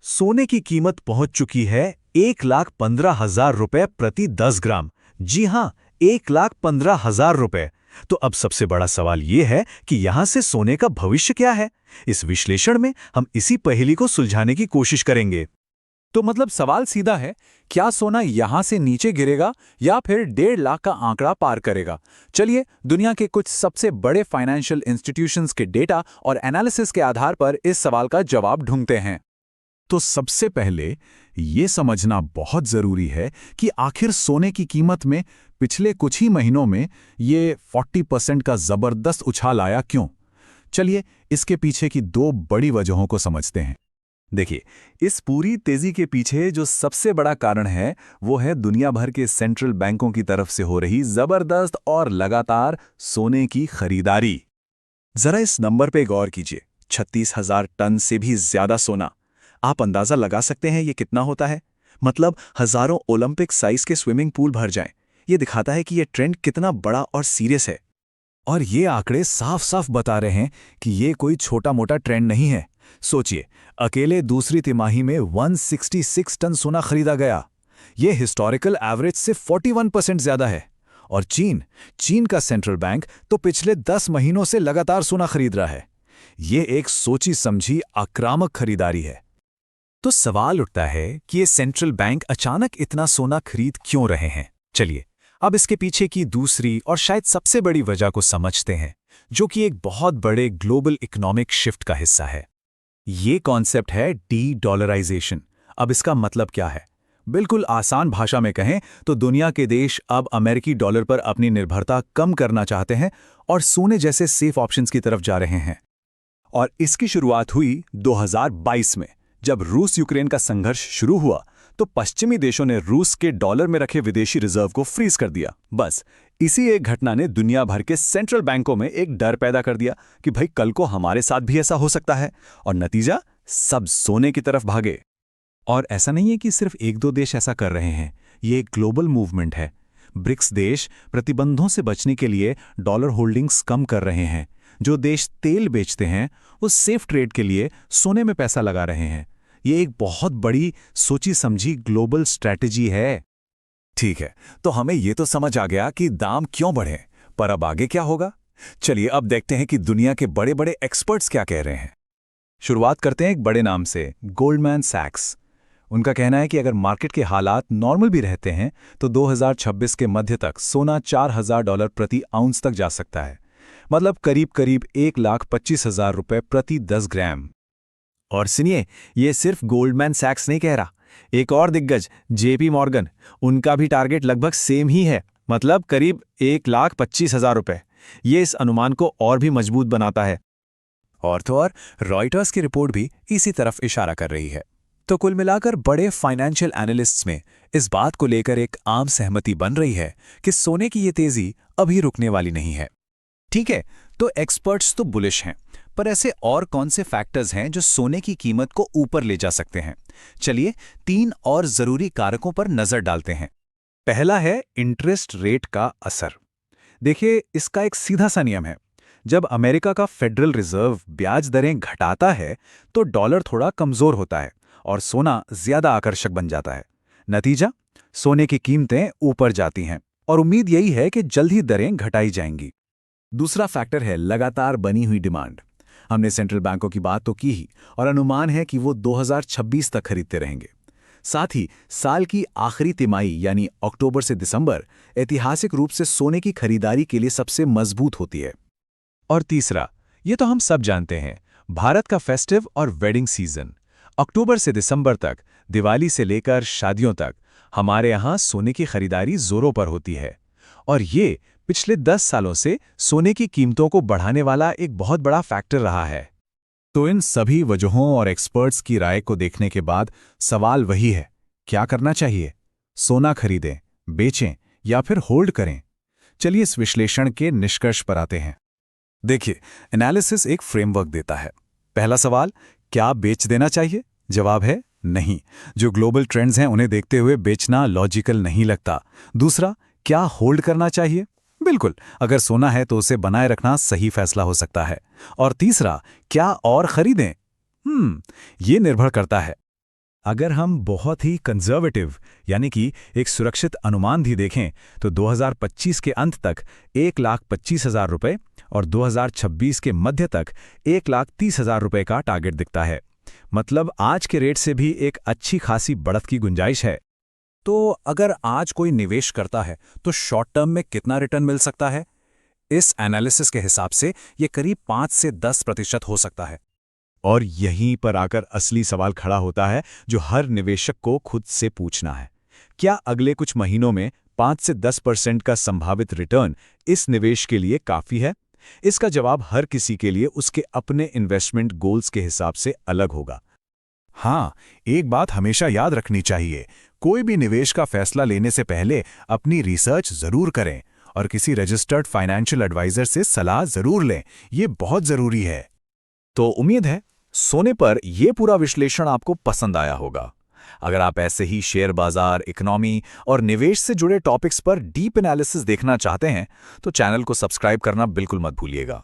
सोने की कीमत पहुंच चुकी है 1,15,000 रुपए प्रति 10 ग्राम। जी हां, 1,15,000 रुपए। तो अब सबसे बड़ा सवाल यह है कि यहां से सोने का भविष्य क्या है। इस विश्लेषण में हम इसी पहेली को सुलझाने की कोशिश करेंगे। तो मतलब सवाल सीधा है, क्या सोना यहां से नीचे गिरेगा या फिर 1.5 लाख का आंकड़ा पार करेगा? चलिए दुनिया के कुछ सबसे बड़े फाइनेंशियल इंस्टीट्यूशंस के डेटा और एनालिसिस के आधार पर इस सवाल का जवाब ढूंढते हैं। तो सबसे पहले ये समझना बहुत जरूरी है कि आखिर सोने की कीमत में पिछले कुछ ही महीनों में ये 40% का जबरदस्त उछाल आया क्यों। चलिए इसके पीछे की दो बड़ी वजहों को समझते हैं। देखिए, इस पूरी तेजी के पीछे जो सबसे बड़ा कारण है वो है दुनिया भर के सेंट्रल बैंकों की तरफ से हो रही जबरदस्त और लगातार सोने की खरीदारी। जरा इस नंबर पे गौर कीजिए, 36,000 टन से भी ज्यादा सोना। आप अंदाजा लगा सकते हैं ये कितना होता है? मतलब हजारों ओलंपिक साइज के स्विमिंग पूल भर जाएं। ये दिखाता है कि ये ट्रेंड कितना बड़ा और सीरियस है। और ये आंकड़े साफ साफ बता रहे हैं कि ये कोई छोटा मोटा ट्रेंड नहीं है। सोचिए, अकेले दूसरी तिमाही में 166 टन सोना खरीदा गया। ये हिस्टोरिकल एवरेज से 41% ज्यादा है। और चीन का सेंट्रल बैंक तो पिछले 10 महीनों से लगातार सोना खरीद रहा है। ये एक सोची समझी आक्रामक खरीदारी है। तो सवाल उठता है कि ये सेंट्रल बैंक अचानक इतना सोना खरीद क्यों रहे हैं। चलिए अब इसके पीछे की दूसरी और शायद सबसे बड़ी वजह को समझते हैं, जो कि एक बहुत बड़े ग्लोबल इकोनॉमिक शिफ्ट का हिस्सा है। ये कॉन्सेप्ट है डी-डॉलराइजेशन। अब इसका मतलब क्या है? बिल्कुल आसान भाषा में कहें तो दुनिया के देश अब अमेरिकी डॉलर पर अपनी निर्भरता कम करना चाहते हैं और सोने जैसे सेफ ऑप्शंस की तरफ जा रहे हैं। और इसकी शुरुआत हुई 2022 में, जब रूस यूक्रेन का संघर्ष शुरू हुआ तो पश्चिमी देशों ने रूस के डॉलर में रखे विदेशी रिजर्व को फ्रीज कर दिया। बस इसी एक घटना ने दुनिया भर के सेंट्रल बैंकों में एक डर पैदा कर दिया कि भाई कल को हमारे साथ भी ऐसा हो सकता है, और नतीजा सब सोने की तरफ भागे। और ऐसा नहीं है कि सिर्फ एक दो देश ऐसा कर रहे हैं, ये एक ग्लोबल मूवमेंट है। ब्रिक्स देश प्रतिबंधों से बचने के लिए डॉलर होल्डिंग्स कम कर रहे हैं। जो देश तेल बेचते हैं वो सेफ ट्रेड के लिए सोने में पैसा लगा रहे हैं। ये एक बहुत बड़ी सोची समझी ग्लोबल स्ट्रैटेजी है। ठीक है, तो हमें ये तो समझ आ गया कि दाम क्यों बढ़े, पर अब आगे क्या होगा? चलिए अब देखते हैं कि दुनिया के बड़े बड़े एक्सपर्ट्स क्या कह रहे हैं। शुरुआत करते हैं एक बड़े नाम से, गोल्डमैन सैक्स। उनका कहना है कि अगर मार्केट के हालात नॉर्मल भी रहते हैं तो 2026 के मध्य तक सोना $4,000 प्रति आउंस तक जा सकता है। मतलब करीब करीब 1,25,000 रुपए प्रति 10 ग्राम। और सुनिए, ये सिर्फ गोल्डमैन सैक्स नहीं कह रहा। एक और दिग्गज जेपी मॉर्गन, उनका भी टारगेट लगभग सेम ही है, मतलब करीब 1,25,000 रुपए। ये इस अनुमान को और भी मजबूत बनाता है। और तो और रॉयटर्स की रिपोर्ट भी इसी तरफ इशारा कर रही है। तो कुल मिलाकर बड़े फाइनेंशियल एनालिस्ट्स में इस बात को लेकर एक आम सहमति बन रही है कि सोने की ये तेजी अभी रुकने वाली नहीं है। ठीक है, तो एक्सपर्ट्स तो बुलिश हैं, पर ऐसे और कौन से फैक्टर्स हैं जो सोने की कीमत को ऊपर ले जा सकते हैं? चलिए 3 और जरूरी कारकों पर नजर डालते हैं। पहला है इंटरेस्ट रेट का असर। देखिए, इसका एक सीधा सा नियम है। जब अमेरिका का फेडरल रिजर्व ब्याज दरें घटाता है तो डॉलर थोड़ा कमजोर होता है और सोना ज्यादा आकर्षक बन जाता है। नतीजा, सोने की कीमतें ऊपर जाती हैं और उम्मीद यही है कि जल्द ही दरें घटाई जाएंगी। दूसरा फैक्टर है लगातार बनी हुई डिमांड। हमने सेंट्रल बैंकों की बात तो की ही, और अनुमान है कि वो 2026 तक खरीदते रहेंगे। साथ ही साल की आखिरी तिमाही यानी अक्टूबर से दिसंबर ऐतिहासिक रूप से सोने की खरीदारी के लिए सबसे मजबूत होती है। और तीसरा, ये तो हम सब जानते हैं, भारत का फेस्टिव और वेडिंग सीजन। अक्टूबर से दिसंबर तक, दिवाली से लेकर शादियों तक, हमारे यहाँ सोने की खरीदारी जोरों पर होती है। और ये पिछले 10 सालों से सोने की कीमतों को बढ़ाने वाला एक बहुत बड़ा फैक्टर रहा है। तो इन सभी वजहों और एक्सपर्ट्स की राय को देखने के बाद सवाल वही है, क्या करना चाहिए? सोना खरीदें, बेचें या फिर होल्ड करें? चलिए इस विश्लेषण के निष्कर्ष पर आते हैं। देखिए, एनालिसिस एक फ्रेमवर्क देता है। पहला सवाल, क्या बेच देना चाहिए? जवाब है नहीं। जो ग्लोबल ट्रेंड्स हैं उन्हें देखते हुए बेचना लॉजिकल नहीं लगता। दूसरा, क्या होल्ड करना चाहिए? बिल्कुल, अगर सोना है तो उसे बनाए रखना सही फैसला हो सकता है। और तीसरा, क्या और खरीदें? ये निर्भर करता है। अगर हम बहुत ही कंजर्वेटिव यानी कि एक सुरक्षित अनुमान भी देखें तो 2025 के अंत तक 1,25,000 रुपये और 2026 के मध्य तक 1,30,000 रुपये का टारगेट दिखता है। मतलब आज के रेट से भी एक अच्छी खासी बढ़त की गुंजाइश है। तो अगर आज कोई निवेश करता है तो शॉर्ट टर्म में कितना रिटर्न मिल सकता है? इस एनालिसिस के हिसाब से ये करीब 5 से 10% हो सकता है। और यहीं पर आकर असली सवाल खड़ा होता है जो हर निवेशक को खुद से पूछना है। क्या अगले कुछ महीनों में 5 से 10% का संभावित रिटर्न इस निवेश के लिए काफ़ी है? इसका जवाब हर किसी के लिए उसके अपने इन्वेस्टमेंट गोल्स के हिसाब से अलग होगा। हाँ, एक बात हमेशा याद रखनी चाहिए, कोई भी निवेश का फैसला लेने से पहले अपनी रिसर्च ज़रूर करें और किसी रजिस्टर्ड फाइनेंशियल एडवाइजर से सलाह ज़रूर लें। ये बहुत ज़रूरी है। तो उम्मीद है सोने पर यह पूरा विश्लेषण आपको पसंद आया होगा। अगर आप ऐसे ही शेयर बाजार, इकोनॉमी और निवेश से जुड़े टॉपिक्स पर डीप एनालिसिस देखना चाहते हैं तो चैनल को सब्सक्राइब करना बिल्कुल मत भूलिएगा।